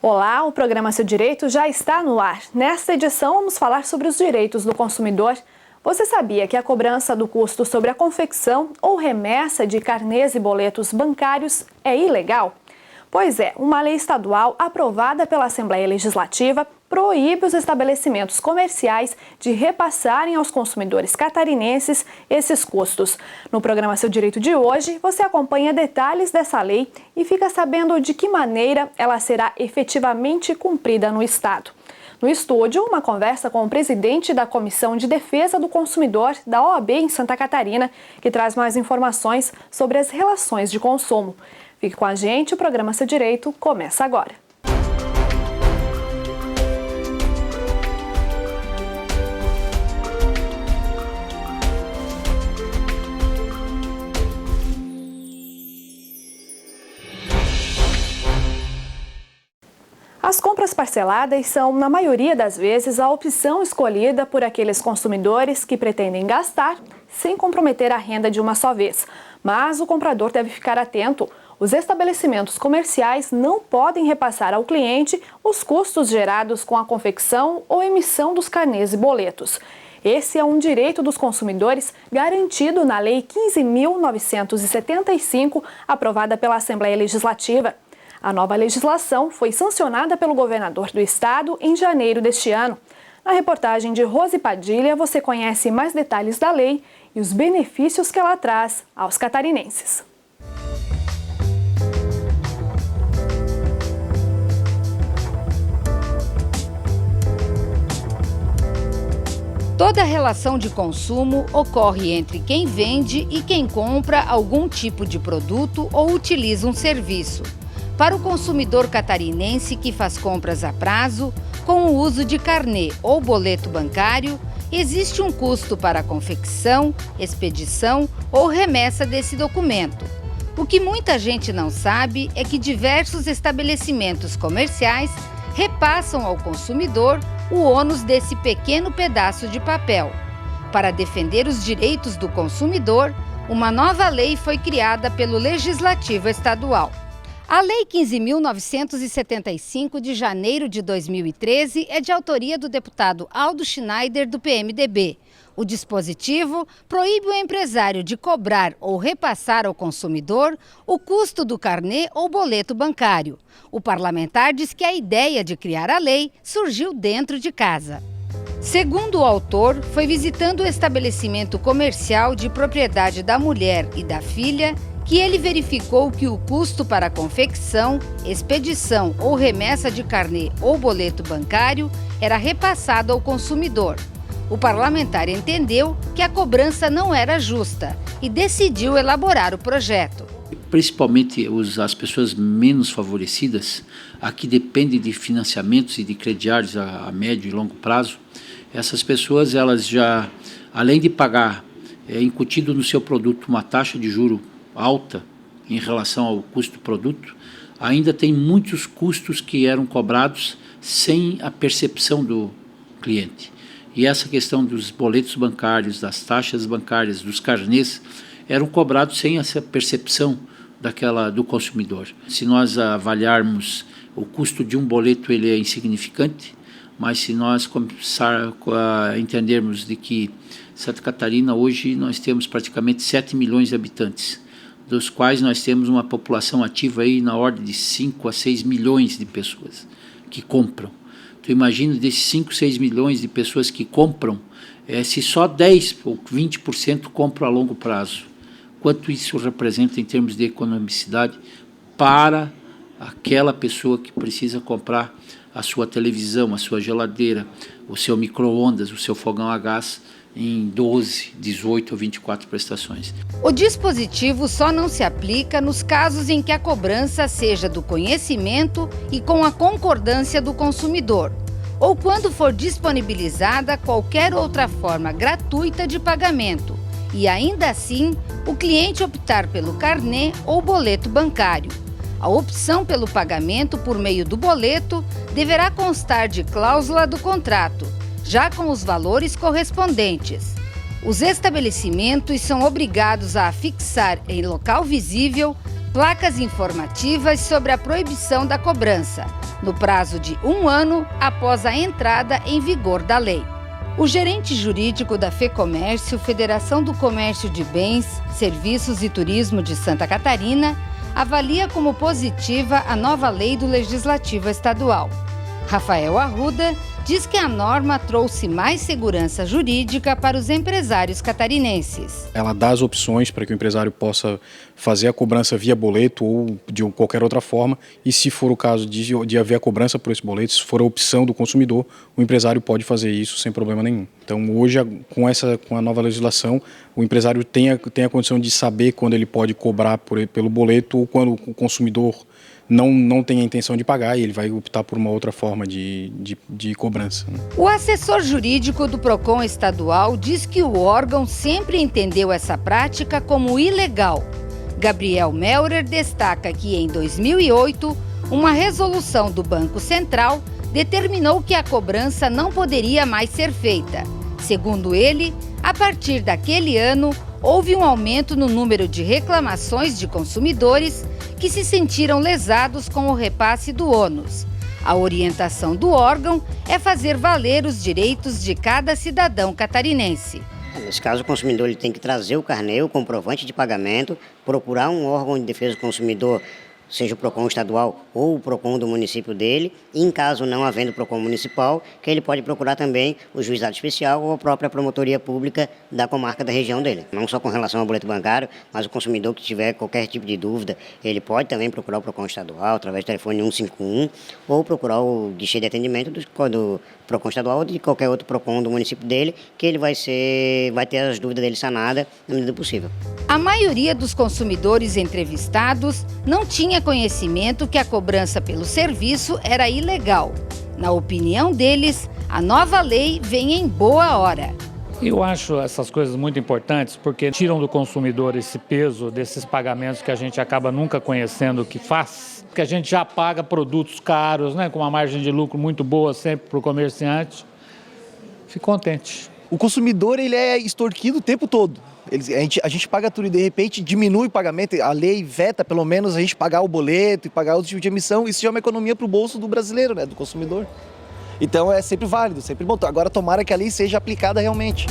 Olá, o programa Seu Direito já está no ar. Nesta edição vamos falar sobre os direitos do consumidor. Você sabia que a cobrança do custo sobre a confecção ou remessa de carnês e boletos bancários é ilegal? Pois é, uma lei estadual aprovada pela Assembleia Legislativa proíbe os estabelecimentos comerciais de repassarem aos consumidores catarinenses esses custos. No programa Seu Direito de hoje, você acompanha detalhes dessa lei e fica sabendo de que maneira ela será efetivamente cumprida no Estado. No estúdio, uma conversa com o presidente da Comissão de Defesa do Consumidor da OAB em Santa Catarina, que traz mais informações sobre as relações de consumo. Fique com a gente, o programa Seu Direito começa agora. As compras parceladas são, na maioria das vezes, a opção escolhida por aqueles consumidores que pretendem gastar sem comprometer a renda de uma só vez. Mas o comprador deve ficar atento. Os estabelecimentos comerciais não podem repassar ao cliente os custos gerados com a confecção ou emissão dos carnês e boletos. Esse é um direito dos consumidores garantido na Lei 15.975, aprovada pela Assembleia Legislativa. A nova legislação foi sancionada pelo governador do estado em janeiro deste ano. Na reportagem de Rose Padilha, você conhece mais detalhes da lei e os benefícios que ela traz aos catarinenses. Toda relação de consumo ocorre entre quem vende e quem compra algum tipo de produto ou utiliza um serviço. Para o consumidor catarinense que faz compras a prazo, com o uso de carnê ou boleto bancário, existe um custo para a confecção, expedição ou remessa desse documento. O que muita gente não sabe é que diversos estabelecimentos comerciais repassam ao consumidor o ônus desse pequeno pedaço de papel. Para defender os direitos do consumidor, uma nova lei foi criada pelo Legislativo Estadual. A Lei 15.975, de janeiro de 2013, é de autoria do deputado Aldo Schneider, do PMDB. O dispositivo proíbe o empresário de cobrar ou repassar ao consumidor o custo do carnê ou boleto bancário. O parlamentar diz que a ideia de criar a lei surgiu dentro de casa. Segundo o autor, foi visitando o estabelecimento comercial de propriedade da mulher e da filha que ele verificou que o custo para a confecção, expedição ou remessa de carnê ou boleto bancário era repassado ao consumidor. O parlamentar entendeu que a cobrança não era justa e decidiu elaborar o projeto. Principalmente as pessoas menos favorecidas, aqui dependem de financiamentos e de crediários a médio e longo prazo. Essas pessoas, elas já, além de pagar incutido no seu produto uma taxa de juro alta em relação ao custo do produto, ainda tem muitos custos que eram cobrados sem a percepção do cliente. E essa questão dos boletos bancários, das taxas bancárias, dos carnês, eram cobrados sem essa percepção do consumidor. Se nós avaliarmos o custo de um boleto, ele é insignificante, mas se nós começar a entendermos de que Santa Catarina hoje nós temos praticamente 7 milhões de habitantes, dos quais nós temos uma população ativa aí na ordem de 5 a 6 milhões de pessoas que compram. Tu imagina desses 5, 6 milhões de pessoas que compram, se só 10 ou 20% compram a longo prazo, quanto isso representa em termos de economicidade para aquela pessoa que precisa comprar a sua televisão, a sua geladeira, o seu micro-ondas, o seu fogão a gás, em 12, 18 ou 24 prestações. O dispositivo só não se aplica nos casos em que a cobrança seja do conhecimento e com a concordância do consumidor, ou quando for disponibilizada qualquer outra forma gratuita de pagamento, e ainda assim o cliente optar pelo carnê ou boleto bancário. A opção pelo pagamento por meio do boleto deverá constar de cláusula do contrato, já com os valores correspondentes. Os estabelecimentos são obrigados a afixar em local visível placas informativas sobre a proibição da cobrança, no prazo de 1 ano após a entrada em vigor da lei. O gerente jurídico da FEComércio, Federação do Comércio de Bens, Serviços e Turismo de Santa Catarina, avalia como positiva a nova lei do Legislativo Estadual. Rafael Arruda diz que a norma trouxe mais segurança jurídica para os empresários catarinenses. Ela dá as opções para que o empresário possa fazer a cobrança via boleto ou de qualquer outra forma, e se for o caso de haver a cobrança por esse boleto, se for a opção do consumidor, o empresário pode fazer isso sem problema nenhum. Então hoje, com a nova legislação, o empresário tem a condição de saber quando ele pode cobrar pelo boleto ou quando o consumidor não tem a intenção de pagar e ele vai optar por uma outra forma de cobrança. O assessor jurídico do PROCON estadual diz que o órgão sempre entendeu essa prática como ilegal. Gabriel Melrer destaca que em 2008, uma resolução do Banco Central determinou que a cobrança não poderia mais ser feita. Segundo ele, a partir daquele ano, houve um aumento no número de reclamações de consumidores que se sentiram lesados com o repasse do ônus. A orientação do órgão é fazer valer os direitos de cada cidadão catarinense. Nesse caso, o consumidor ele tem que trazer o carnê, o comprovante de pagamento, procurar um órgão de defesa do consumidor, seja o PROCON estadual ou o PROCON do município dele, e em caso não havendo PROCON municipal, que ele pode procurar também o juizado especial ou a própria promotoria pública da comarca da região dele. Não só com relação ao boleto bancário, mas o consumidor que tiver qualquer tipo de dúvida, ele pode também procurar o PROCON estadual através do telefone 151 ou procurar o guichê de atendimento do PROCON estadual ou de qualquer outro PROCON do município dele, que ele vai ter as dúvidas dele sanadas na medida do possível. A maioria dos consumidores entrevistados não tinha conhecimento que a cobrança pelo serviço era ilegal. Na opinião deles, a nova lei vem em boa hora. Eu acho essas coisas muito importantes porque tiram do consumidor esse peso desses pagamentos que a gente acaba nunca conhecendo o que faz. Porque a gente já paga produtos caros, né, com uma margem de lucro muito boa sempre para o comerciante. Fico contente. O consumidor ele é extorquido o tempo todo. A gente paga tudo e de repente diminui o pagamento, a lei veta pelo menos a gente pagar o boleto e pagar outro tipo de emissão. Isso já é uma economia para o bolso do brasileiro, né, do consumidor. Então é sempre válido, sempre bom. Agora tomara que a lei seja aplicada realmente.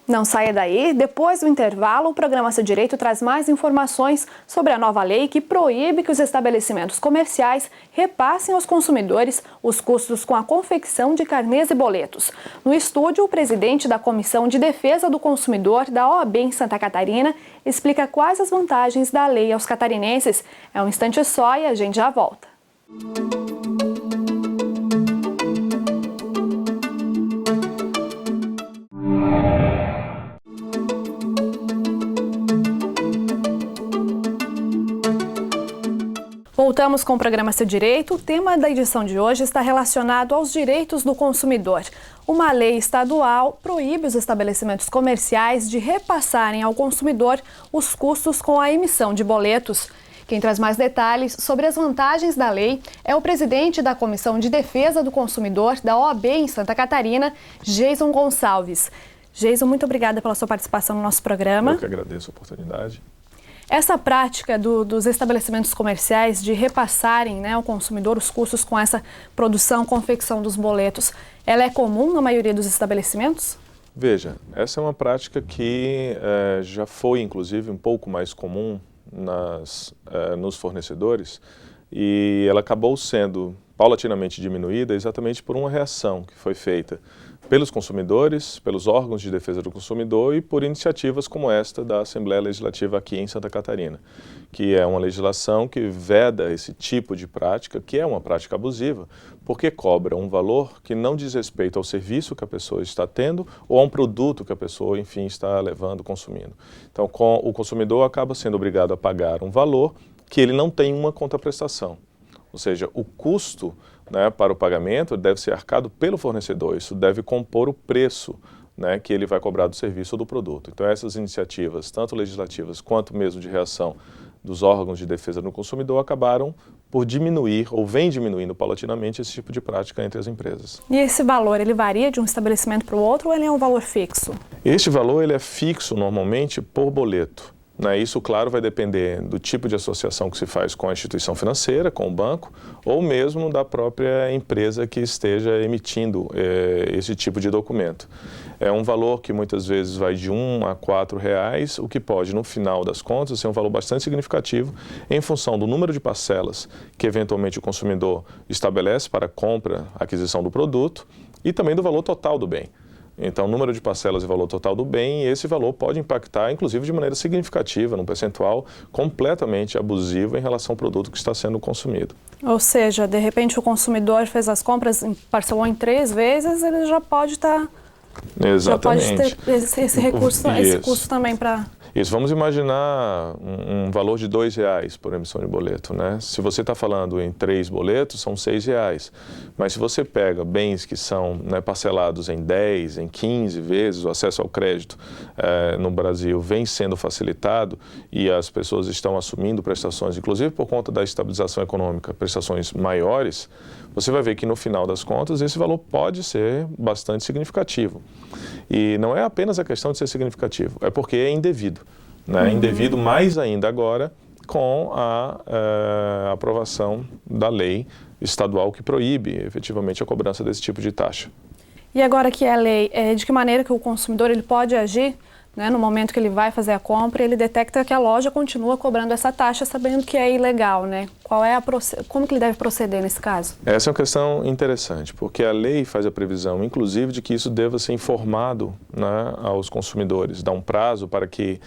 Não saia daí, depois do intervalo, o programa Seu Direito traz mais informações sobre a nova lei que proíbe que os estabelecimentos comerciais repassem aos consumidores os custos com a confecção de carnês e boletos. No estúdio, o presidente da Comissão de Defesa do Consumidor da OAB em Santa Catarina explica quais as vantagens da lei aos catarinenses. É um instante só e a gente já volta. Voltamos com o programa Seu Direito. O tema da edição de hoje está relacionado aos direitos do consumidor. Uma lei estadual proíbe os estabelecimentos comerciais de repassarem ao consumidor os custos com a emissão de boletos. Quem traz mais detalhes sobre as vantagens da lei é o presidente da Comissão de Defesa do Consumidor da OAB em Santa Catarina, Jason Gonçalves. Jason, muito obrigada pela sua participação no nosso programa. Eu que agradeço a oportunidade. Essa prática dos estabelecimentos comerciais de repassarem, né, ao consumidor os custos com essa produção, confecção dos boletos, ela é comum na maioria dos estabelecimentos? Veja, essa é uma prática que já foi, inclusive, um pouco mais comum nos fornecedores e ela acabou sendo paulatinamente diminuída exatamente por uma reação que foi feita pelos consumidores, pelos órgãos de defesa do consumidor e por iniciativas como esta da Assembleia Legislativa aqui em Santa Catarina, que é uma legislação que veda esse tipo de prática, que é uma prática abusiva, porque cobra um valor que não diz respeito ao serviço que a pessoa está tendo ou a um produto que a pessoa, enfim, está levando, consumindo. Então, o consumidor acaba sendo obrigado a pagar um valor que ele não tem uma contraprestação. Ou seja, o custo, né, para o pagamento deve ser arcado pelo fornecedor, isso deve compor o preço, né, que ele vai cobrar do serviço ou do produto. Então essas iniciativas, tanto legislativas quanto mesmo de reação dos órgãos de defesa do consumidor, acabaram por diminuir, ou vem diminuindo paulatinamente, esse tipo de prática entre as empresas. E esse valor, ele varia de um estabelecimento para o outro ou ele é um valor fixo? Este valor ele é fixo normalmente por boleto. Isso, claro, vai depender do tipo de associação que se faz com a instituição financeira, com o banco, ou mesmo da própria empresa que esteja emitindo esse tipo de documento. É um valor que muitas vezes vai de R$ 1 a R$ 4, o que pode, no final das contas, ser um valor bastante significativo em função do número de parcelas que, eventualmente, o consumidor estabelece para a compra, aquisição do produto e também do valor total do bem. Então, número de parcelas e valor total do bem, e esse valor pode impactar, inclusive, de maneira significativa, num percentual completamente abusivo em relação ao produto que está sendo consumido. Ou seja, de repente o consumidor fez as compras, parcelou em 3 vezes, ele já pode estar... Exatamente. Já pode ter esse recurso, esse custo também para... Isso, vamos imaginar um valor de R$ 2 por emissão de boleto, né? Se você está falando em 3 boletos, são R$ 6. Mas se você pega bens que são parcelados em 10, em 15 vezes, o acesso ao crédito no Brasil vem sendo facilitado e as pessoas estão assumindo prestações, inclusive por conta da estabilização econômica, prestações maiores, você vai ver que no final das contas esse valor pode ser bastante significativo. E não é apenas a questão de ser significativo, é porque é indevido. Indevido mais ainda agora com a aprovação da lei estadual que proíbe efetivamente a cobrança desse tipo de taxa. E agora que é lei, de que maneira que o consumidor ele pode agir, no momento que ele vai fazer a compra, ele detecta que a loja continua cobrando essa taxa, sabendo que é ilegal, Como que ele deve proceder nesse caso? Essa é uma questão interessante, porque a lei faz a previsão, inclusive, de que isso deva ser informado aos consumidores, dá um prazo para que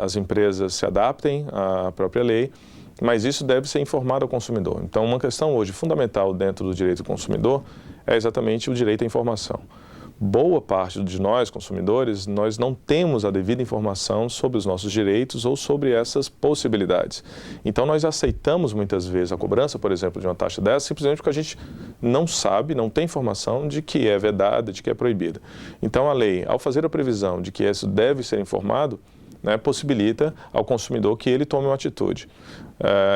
as empresas se adaptem à própria lei, mas isso deve ser informado ao consumidor. Então, uma questão hoje fundamental dentro do direito do consumidor é exatamente o direito à informação. Boa parte de nós, consumidores, nós não temos a devida informação sobre os nossos direitos ou sobre essas possibilidades. Então, nós aceitamos muitas vezes a cobrança, por exemplo, de uma taxa dessa, simplesmente porque a gente não sabe, não tem informação de que é vedada, de que é proibida. Então, a lei, ao fazer a previsão de que isso deve ser informado, possibilita ao consumidor que ele tome uma atitude.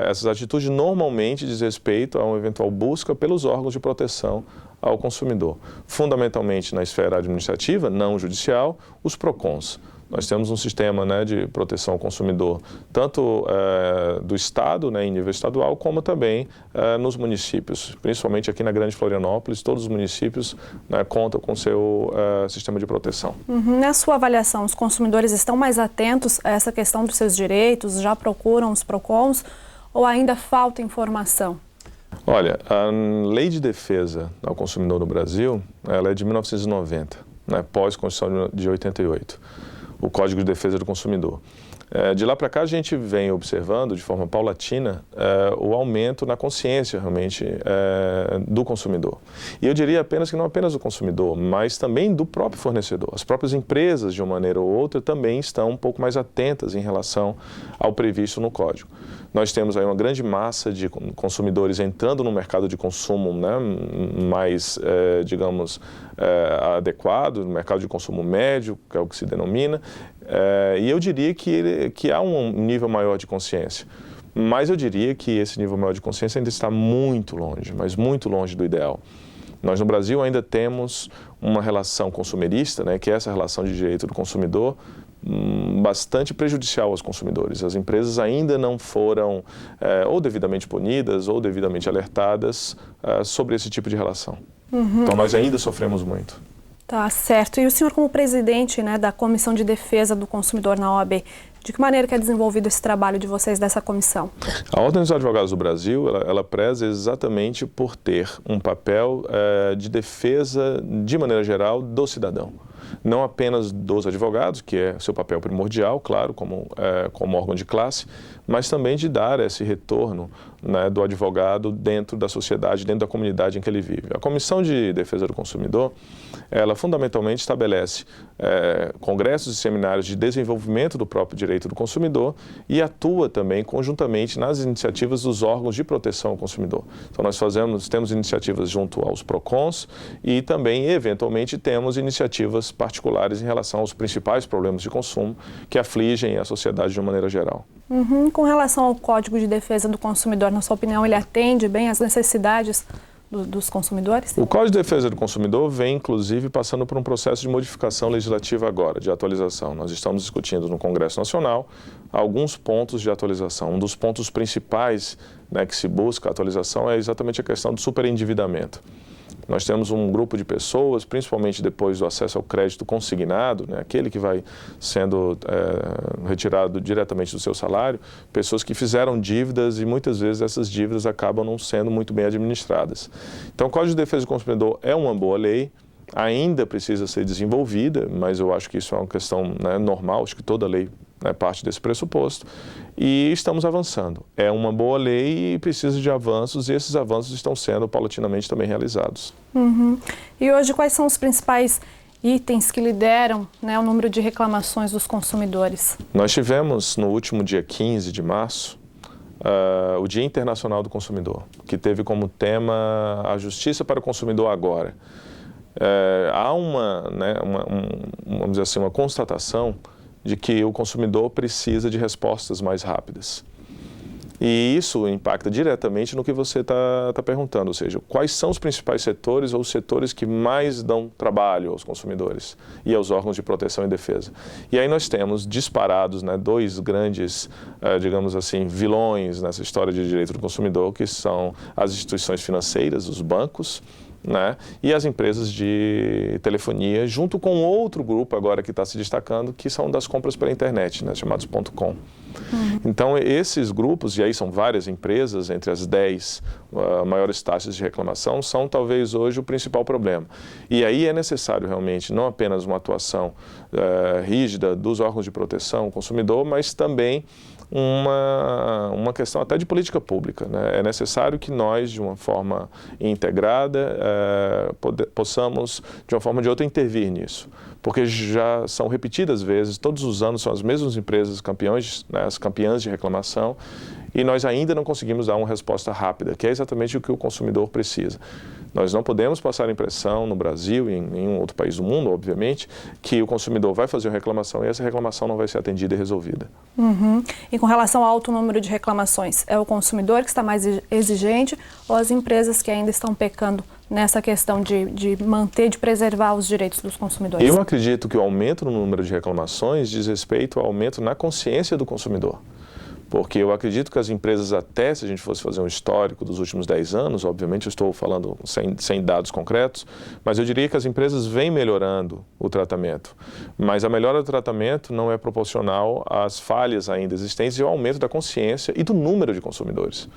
Essas atitudes normalmente diz respeito a uma eventual busca pelos órgãos de proteção ao consumidor. Fundamentalmente na esfera administrativa, não judicial, os PROCONs. Nós temos um sistema de proteção ao consumidor, tanto do Estado, em nível estadual, como também nos municípios. Principalmente aqui na Grande Florianópolis, todos os municípios contam com seu sistema de proteção. Na sua avaliação, os consumidores estão mais atentos a essa questão dos seus direitos, já procuram os PROCONs ou ainda falta informação? Olha, a Lei de Defesa ao Consumidor no Brasil, ela é de 1990, pós-Constituição de 88. O Código de Defesa do Consumidor. De lá para cá, a gente vem observando de forma paulatina o aumento na consciência, realmente, do consumidor. E eu diria apenas que não apenas do consumidor, mas também do próprio fornecedor. As próprias empresas, de uma maneira ou outra, também estão um pouco mais atentas em relação ao previsto no Código. Nós temos aí uma grande massa de consumidores entrando no mercado de consumo mais, adequado, no mercado de consumo médio, que é o que se denomina, e eu diria que há um nível maior de consciência. Mas eu diria que esse nível maior de consciência ainda está muito longe, mas muito longe do ideal. Nós no Brasil ainda temos uma relação consumerista, que é essa relação de direito do consumidor, bastante prejudicial aos consumidores. As empresas ainda não foram ou devidamente punidas ou devidamente alertadas sobre esse tipo de relação. Então nós ainda sofremos muito. Tá certo. E o senhor, como presidente da Comissão de Defesa do Consumidor na OAB, de que maneira que é desenvolvido esse trabalho de vocês dessa comissão? A Ordem dos Advogados do Brasil, ela preza exatamente por ter um papel de defesa, de maneira geral, do cidadão. Não apenas dos advogados, que é seu papel primordial, claro, como órgão de classe, mas também de dar esse retorno do advogado dentro da sociedade, dentro da comunidade em que ele vive. A Comissão de Defesa do Consumidor, ela fundamentalmente estabelece congressos e seminários de desenvolvimento do próprio direito do consumidor e atua também conjuntamente nas iniciativas dos órgãos de proteção ao consumidor. Então nós temos iniciativas junto aos PROCONs e também, eventualmente, temos iniciativas particulares em relação aos principais problemas de consumo que afligem a sociedade de uma maneira geral. Com relação ao Código de Defesa do Consumidor, na sua opinião, ele atende bem às necessidades dos consumidores? O Código de Defesa do Consumidor vem, inclusive, passando por um processo de modificação legislativa agora, de atualização. Nós estamos discutindo no Congresso Nacional alguns pontos de atualização. Um dos pontos principais, né, que se busca a atualização é exatamente a questão do superendividamento. Nós temos um grupo de pessoas, principalmente depois do acesso ao crédito consignado, né, aquele que vai sendo retirado diretamente do seu salário, pessoas que fizeram dívidas e muitas vezes essas dívidas acabam não sendo muito bem administradas. Então, o Código de Defesa do Consumidor é uma boa lei, ainda precisa ser desenvolvida, mas eu acho que isso é uma questão, né, normal, acho que toda lei parte desse pressuposto, e estamos avançando. É uma boa lei e precisa de avanços, e esses avanços estão sendo paulatinamente também realizados. E hoje, quais são os principais itens que lideram, né, o número de reclamações dos consumidores? Nós tivemos, no último dia 15 de março, o Dia Internacional do Consumidor, que teve como tema a justiça para o consumidor agora. Há vamos dizer assim, uma constatação de que o consumidor precisa de respostas mais rápidas. E isso impacta diretamente no que você está perguntando, ou seja, quais são os principais setores ou os setores que mais dão trabalho aos consumidores e aos órgãos de proteção e defesa. E aí nós temos disparados, né, dois grandes, digamos assim, vilões nessa história de direito do consumidor, que são as instituições financeiras, os bancos, né, e as empresas de telefonia, junto com outro grupo agora que está se destacando, que são das compras pela internet, né, chamados .com. Então, esses grupos, e aí são várias empresas, entre as 10 maiores taxas de reclamação, são talvez hoje o principal problema. E aí é necessário realmente não apenas uma atuação rígida dos órgãos de proteção ao consumidor, mas também uma questão até de política pública, né? É necessário que nós, de uma forma integrada, possamos, de uma forma ou de outra, intervir nisso. Porque já são repetidas vezes, todos os anos são as mesmas empresas campeões, né, as campeãs de reclamação, e nós ainda não conseguimos dar uma resposta rápida, que é exatamente o que o consumidor precisa. Nós não podemos passar a impressão no Brasil e em nenhum outro país do mundo, obviamente, que o consumidor vai fazer uma reclamação e essa reclamação não vai ser atendida e resolvida. E com relação ao alto número de reclamações, é o consumidor que está mais exigente ou as empresas que ainda estão pecando nessa questão de manter, de preservar os direitos dos consumidores? Eu acredito que o aumento no número de reclamações diz respeito ao aumento na consciência do consumidor. Porque eu acredito que as empresas, até se a gente fosse fazer um histórico dos últimos 10 anos, obviamente eu estou falando sem dados concretos, mas eu diria que as empresas vêm melhorando o tratamento. Mas a melhora do tratamento não é proporcional às falhas ainda existentes e ao aumento da consciência e do número de consumidores.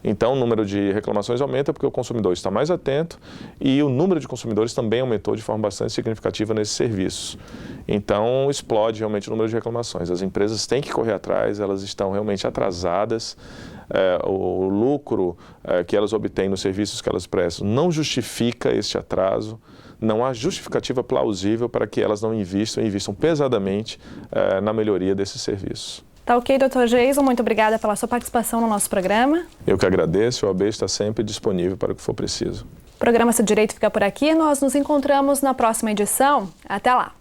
Então, o número de reclamações aumenta porque o consumidor está mais atento e o número de consumidores também aumentou de forma bastante significativa nesses serviços. Então, explode realmente o número de reclamações. As empresas têm que correr atrás, elas estão realmente atrasadas. O lucro que elas obtêm nos serviços que elas prestam não justifica este atraso. Não há justificativa plausível para que elas não invistam pesadamente na melhoria desses serviços. Tá ok, Dr. Geison, muito obrigada pela sua participação no nosso programa. Eu que agradeço, o OAB está sempre disponível para o que for preciso. O programa Seu Direito fica por aqui, nós nos encontramos na próxima edição. Até lá!